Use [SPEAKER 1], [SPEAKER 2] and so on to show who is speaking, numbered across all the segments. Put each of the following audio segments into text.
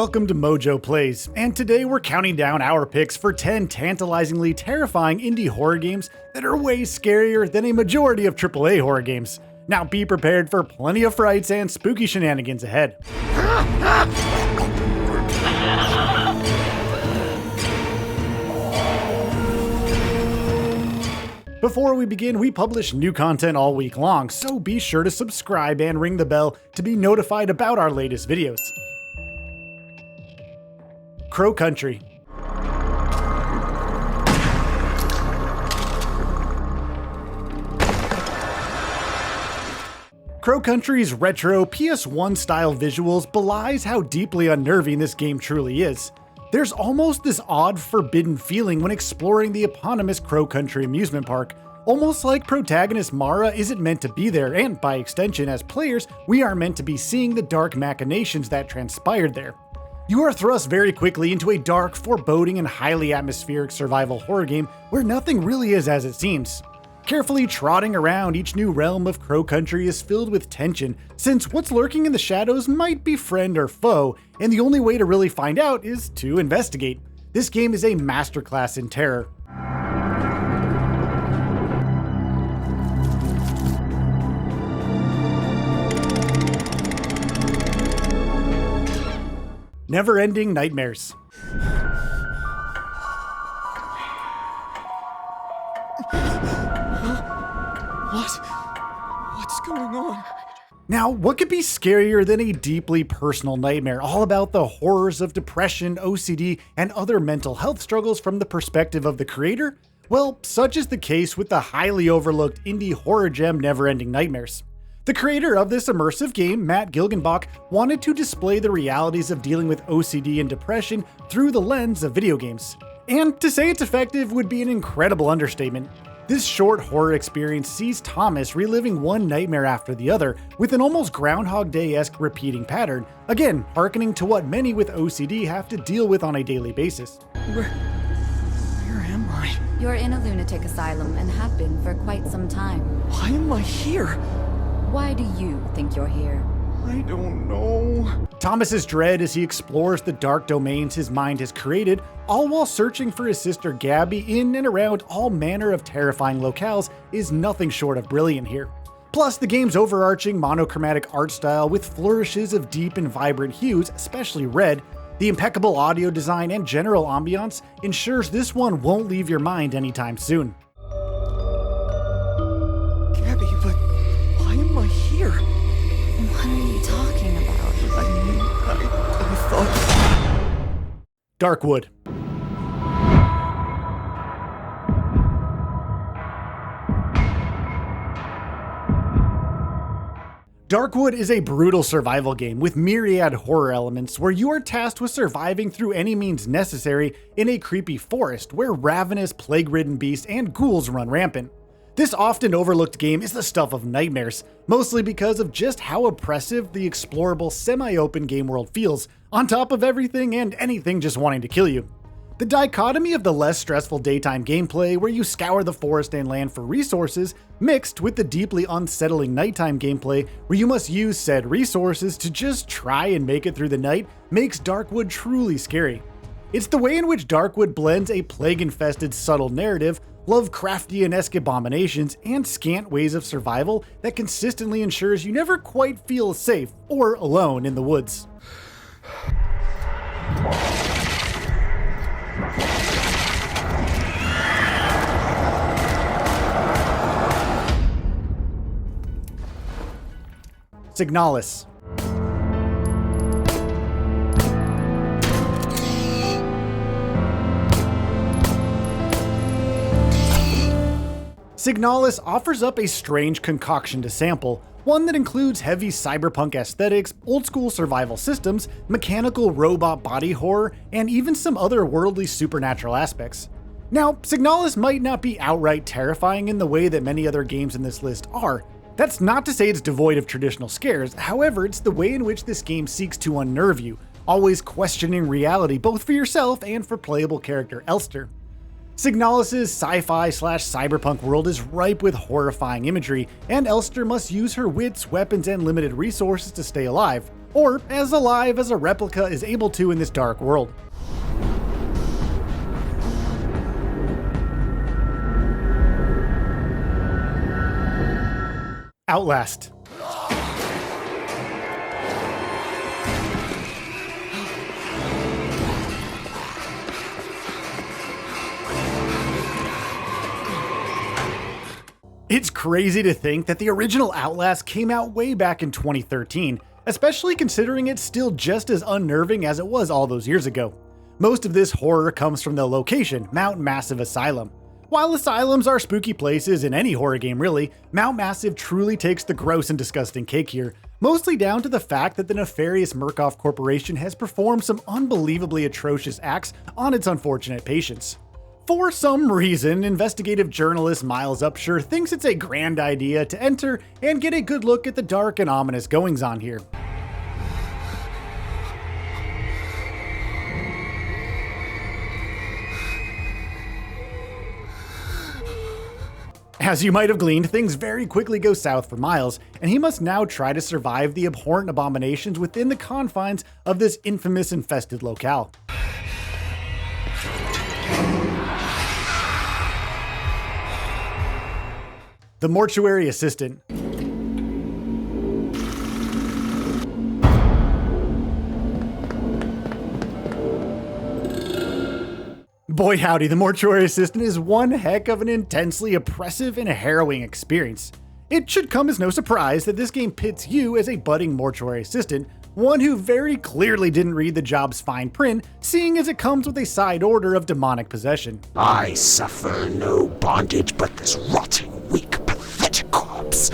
[SPEAKER 1] Welcome to MojoPlays, and today we're counting down our picks for 10 tantalizingly terrifying indie horror games that are way scarier than a majority of AAA horror games. Now be prepared for plenty of frights and spooky shenanigans ahead. Before we begin, we publish new content all week long, so be sure to subscribe and ring the bell to be notified about our latest videos. Crow Country. Crow Country's retro PS1 style visuals belies how deeply unnerving this game truly is. There's almost this odd forbidden feeling when exploring the eponymous Crow Country amusement park, almost like protagonist Mara isn't meant to be there, and by extension as players, we are meant to be seeing the dark machinations that transpired there. You are thrust very quickly into a dark, foreboding, and highly atmospheric survival horror game where nothing really is as it seems. Carefully trotting around each new realm of Crow Country is filled with tension, since what's lurking in the shadows might be friend or foe, and the only way to really find out is to investigate. This game is a masterclass in terror. Never-ending nightmares.
[SPEAKER 2] What's going on?
[SPEAKER 1] Now, what could be scarier than a deeply personal nightmare all about the horrors of depression, OCD, and other mental health struggles from the perspective of the creator? Well, such is the case with the highly overlooked indie horror gem Never-ending Nightmares. The creator of this immersive game, Matt Gilgenbach, wanted to display the realities of dealing with OCD and depression through the lens of video games. And to say it's effective would be an incredible understatement. This short horror experience sees Thomas reliving one nightmare after the other, with an almost Groundhog Day-esque repeating pattern, again hearkening to what many with OCD have to deal with on a daily basis.
[SPEAKER 2] Where am I?
[SPEAKER 3] You're in a lunatic asylum and have been for quite some time.
[SPEAKER 2] Why am I here?
[SPEAKER 3] Why do you think you're here?
[SPEAKER 2] I don't know.
[SPEAKER 1] Thomas's dread as he explores the dark domains his mind has created, all while searching for his sister Gabby in and around all manner of terrifying locales, is nothing short of brilliant here. Plus, the game's overarching monochromatic art style with flourishes of deep and vibrant hues, especially red, the impeccable audio design and general ambiance ensures this one won't leave your mind anytime soon.
[SPEAKER 2] Gabby, but why am I here?
[SPEAKER 3] What are you talking about?
[SPEAKER 2] I thought...
[SPEAKER 1] Darkwood. Darkwood is a brutal survival game with myriad horror elements where you are tasked with surviving through any means necessary in a creepy forest where ravenous, plague-ridden beasts and ghouls run rampant. This often overlooked game is the stuff of nightmares, mostly because of just how oppressive the explorable, semi-open game world feels, on top of everything and anything just wanting to kill you. The dichotomy of the less stressful daytime gameplay where you scour the forest and land for resources, mixed with the deeply unsettling nighttime gameplay where you must use said resources to just try and make it through the night, makes Darkwood truly scary. It's the way in which Darkwood blends a plague-infested subtle narrative, Lovecraftian-esque abominations, and scant ways of survival that consistently ensures you never quite feel safe or alone in the woods. Signalis. Signalis offers up a strange concoction to sample, one that includes heavy cyberpunk aesthetics, old-school survival systems, mechanical robot body horror, and even some otherworldly supernatural aspects. Now, Signalis might not be outright terrifying in the way that many other games in this list are. That's not to say it's devoid of traditional scares, however, it's the way in which this game seeks to unnerve you, always questioning reality both for yourself and for playable character Elster. Signalis' sci-fi/cyberpunk world is ripe with horrifying imagery, and Elster must use her wits, weapons, and limited resources to stay alive, or as alive as a replica is able to in this dark world. Outlast. It's crazy to think that the original Outlast came out way back in 2013, especially considering it's still just as unnerving as it was all those years ago. Most of this horror comes from the location, Mount Massive Asylum. While asylums are spooky places in any horror game really, Mount Massive truly takes the gross and disgusting cake here, mostly down to the fact that the nefarious Murkoff Corporation has performed some unbelievably atrocious acts on its unfortunate patients. For some reason, investigative journalist Miles Upshur thinks it's a grand idea to enter and get a good look at the dark and ominous goings-on here. As you might have gleaned, things very quickly go south for Miles, and he must now try to survive the abhorrent abominations within the confines of this infamous infested locale. The Mortuary Assistant. Boy howdy, the Mortuary Assistant is one heck of an intensely oppressive and harrowing experience. It should come as no surprise that this game pits you as a budding mortuary assistant, one who very clearly didn't read the job's fine print, seeing as it comes with a side order of demonic possession.
[SPEAKER 4] I suffer no bondage but this rotting, weak, pathetic corpse.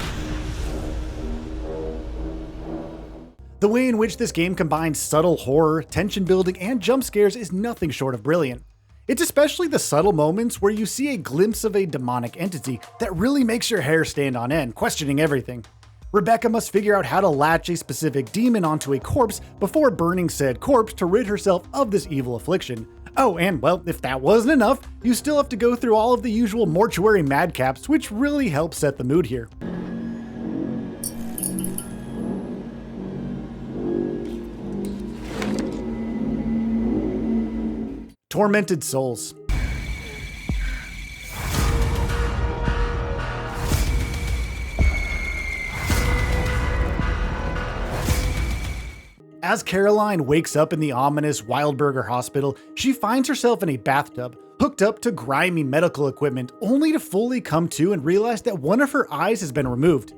[SPEAKER 1] The way in which this game combines subtle horror, tension building, and jump scares is nothing short of brilliant. It's especially the subtle moments where you see a glimpse of a demonic entity that really makes your hair stand on end, questioning everything. Rebecca must figure out how to latch a specific demon onto a corpse before burning said corpse to rid herself of this evil affliction. Oh, and well, if that wasn't enough, you still have to go through all of the usual mortuary madcaps, which really help set the mood here. Tormented Souls. As Caroline wakes up in the ominous Wildberger Hospital, she finds herself in a bathtub, hooked up to grimy medical equipment, only to fully come to and realize that one of her eyes has been removed.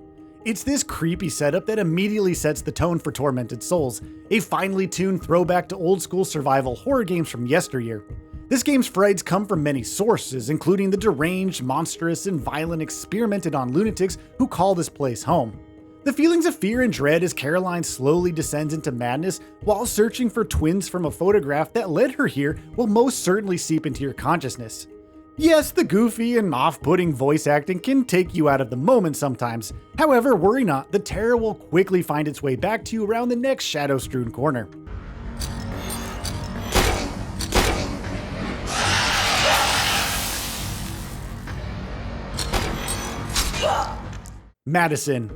[SPEAKER 1] It's this creepy setup that immediately sets the tone for Tormented Souls, a finely tuned throwback to old school survival horror games from yesteryear. This game's frights come from many sources, including the deranged, monstrous, and violent experimented on lunatics who call this place home. The feelings of fear and dread as Caroline slowly descends into madness while searching for twins from a photograph that led her here will most certainly seep into your consciousness. Yes, the goofy and off-putting voice acting can take you out of the moment sometimes. However, worry not, the terror will quickly find its way back to you around the next shadow-strewn corner. Madison.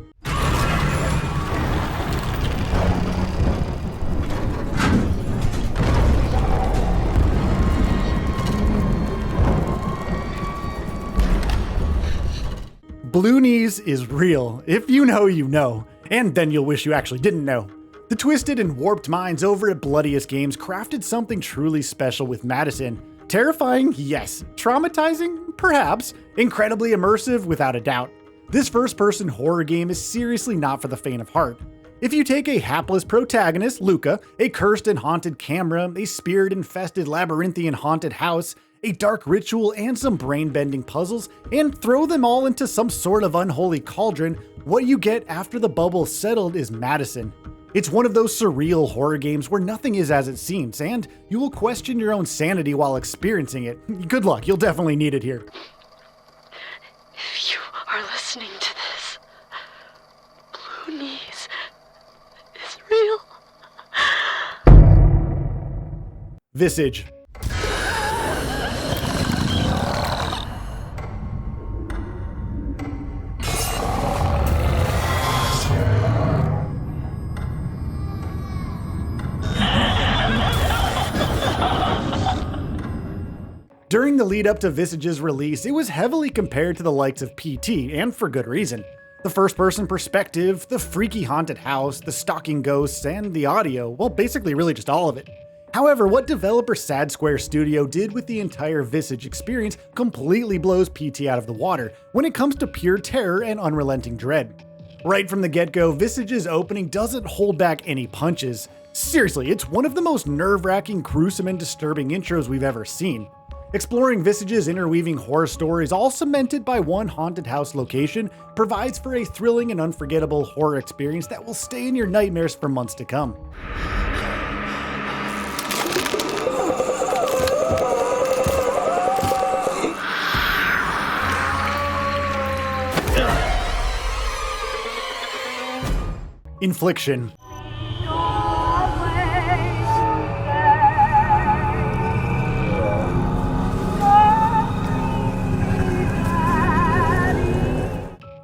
[SPEAKER 1] Blue Knees is real. If you know, you know. And then you'll wish you actually didn't know. The twisted and warped minds over at Bloodiest Games crafted something truly special with Madison. Terrifying? Yes. Traumatizing? Perhaps. Incredibly immersive? Without a doubt. This first-person horror game is seriously not for the faint of heart. If you take a hapless protagonist, Luca, a cursed and haunted camera, a spirit-infested labyrinthian haunted house, a dark ritual, and some brain-bending puzzles, and throw them all into some sort of unholy cauldron, what you get after the bubble's settled is Madison. It's one of those surreal horror games where nothing is as it seems, and you will question your own sanity while experiencing it. Good luck, you'll definitely need it here.
[SPEAKER 5] If you are listening to this, Blue Knees is real.
[SPEAKER 1] Visage. During the lead up to Visage's release, it was heavily compared to the likes of PT, and for good reason. The first-person perspective, the freaky haunted house, the stalking ghosts, and the audio, well, basically really just all of it. However, what developer Sad Square Studio did with the entire Visage experience completely blows PT out of the water when it comes to pure terror and unrelenting dread. Right from the get-go, Visage's opening doesn't hold back any punches. Seriously, it's one of the most nerve-wracking, gruesome, and disturbing intros we've ever seen. Exploring Visage's interweaving horror stories, all cemented by one haunted house location, provides for a thrilling and unforgettable horror experience that will stay in your nightmares for months to come. Infliction.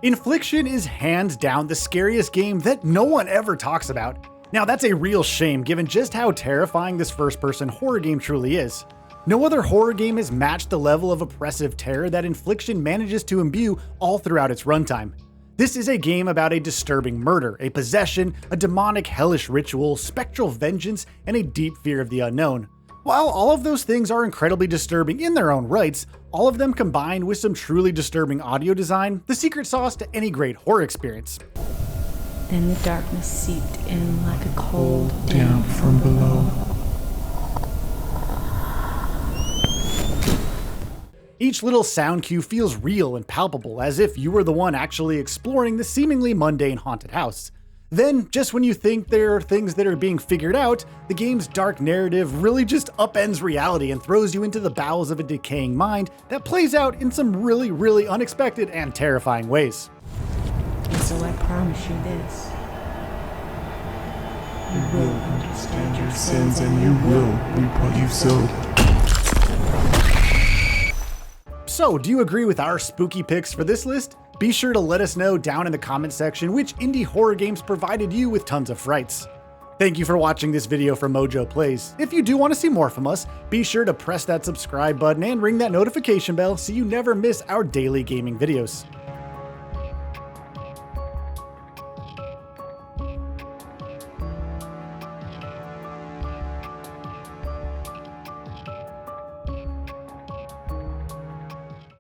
[SPEAKER 1] Infliction is hands down the scariest game that no one ever talks about. Now that's a real shame given just how terrifying this first-person horror game truly is. No other horror game has matched the level of oppressive terror that Infliction manages to imbue all throughout its runtime. This is a game about a disturbing murder, a possession, a demonic hellish ritual, spectral vengeance, and a deep fear of the unknown. While all of those things are incredibly disturbing in their own rights, all of them combined with some truly disturbing audio design, the secret sauce to any great horror experience.
[SPEAKER 6] Then the darkness seeped in like a cold
[SPEAKER 7] Down from below.
[SPEAKER 1] Each little sound cue feels real and palpable, as if you were the one actually exploring the seemingly mundane haunted house. Then, just when you think there are things that are being figured out, the game's dark narrative really just upends reality and throws you into the bowels of a decaying mind that plays out in some really unexpected and terrifying ways.
[SPEAKER 6] And so I promise you this. You will understand your sins and you will
[SPEAKER 7] reap what you've sowed.
[SPEAKER 1] So, do you agree with our spooky picks for this list? Be sure to let us know down in the comment section which indie horror games provided you with tons of frights. Thank you for watching this video from MojoPlays. If you do want to see more from us, be sure to press that subscribe button and ring that notification bell so you never miss our daily gaming videos.